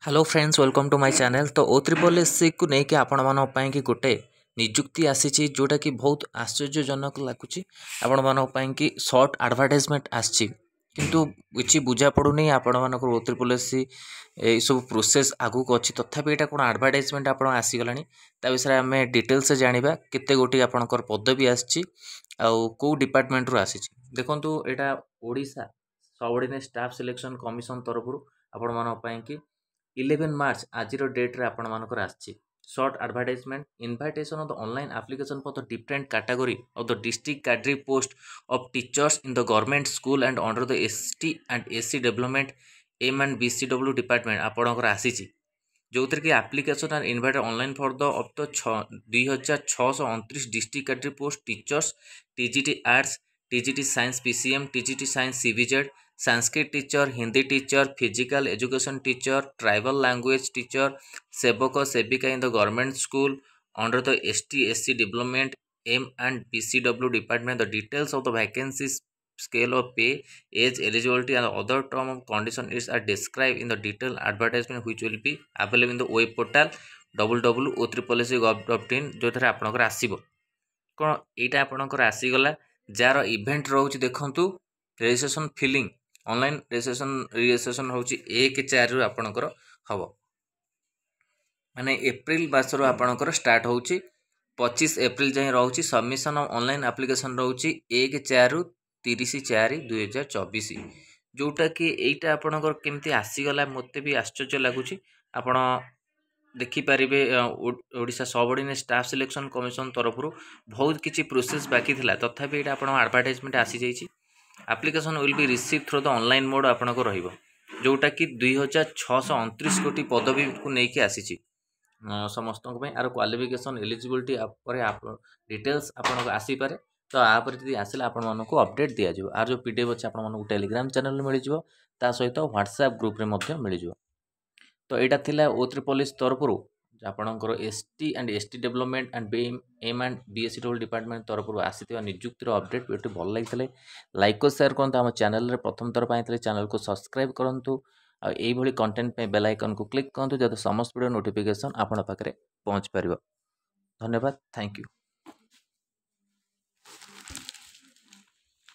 Hello friends welcome to my channel. तो O triple S C को लेकिन आपण मानक पई कि गोटे नियुक्ति आसी जोटा कि बहुत आश्चर्यजनक लगुच आपण मानक पई कि शॉर्ट एडवर्टाइजमेंट आसी किंतु किछि बुझा पड़ुनी आपण मानक ओ ट्रिपल एस सी ए सब प्रोसेस आगु को अछि तथापि एटा कोन एडवर्टाइजमेंट आपण आसी गलानी ता विषय हमें डिटेल्स जानिबा केते गोटी आपणकर पदवी आसी आ को डिपार्टमेंट रो आसी देखंतु एटा Odisha subordinate staff selection commission तरफ आपण मानक पई कि 11 मार्च आज डेट्रे आपर आसी short advertisement invitation of the online application for the different category of the district cadre post of teachers in the government school and under the ST and SC development M and BCW department आपणकर आसी जो थी कि application and invite online for the up to 2629 district cadre post teachers TGT arts TGT science PCM TGT science CBZ Sanskrit teacher Hindi teacher physical education teacher tribal language teacher सेवक सेविका in the government school under the ST SC development M and BCW department the details of the vacancies scale of pay age eligibility and other term of condition is are described in the detailed advertisement which will be available in the web portal www.otripolc.gov.in जो थे आपनकर आसीबो कोन एटा आपनकर आसीगला jar event रहउची देखंतु registration filling online registration होची 1/4 रु आपनकर हबो माने एप्रिल मासरो आपनकर स्टार्ट होची 25 एप्रिल जाए रहउची सबमिशन ऑफ ऑनलाइन एप्लिकेशन रहउची 1/4 रु 30/4/2024 जोटा कि एटा आपनकर केमती आसीगला मते भी आश्चर्य लागुची आपण देखिपारे Odisha subordinate staff selection commission तरफ बहुत किसी प्रोसेस बाकी थिला तथापि एटा आपण एडवर्टाइजमेंट आसी जाइछि application will be receive through the online mode आपनको रहिबो जोटा कि 2629 कोटी पदवी को नेकी आसीछि समस्त आर क्वालिफिकेशन एलिजिबिलिटी डिटेल्स आपको आसी पारे तो आप आसला आपण अपडेट दि जाव आर जो पीडीएफ अच्छे आपको टेलीग्राम चैनल मिल जाए सहित व्हाट्सएप ग्रुप में मिल जाव तो यहाँ थिला ओ ट्रिपल एस तरफ आपणकर ST and ST development and M and BSC double department तरफ आसी नियुक्तिर अपडेट वीडियो भल लगी लाइक और शेयर करूँ आम चैनल प्रथम थर पाई चैनल को सब्सक्राइब करूँ आईभली कंटेंट पे बेल आइकन को क्लिक करूँ जब समस्त वीडियो नोटिफिकेशन आपण पाखे पहुँच पार। धन्यवाद, थैंक यू।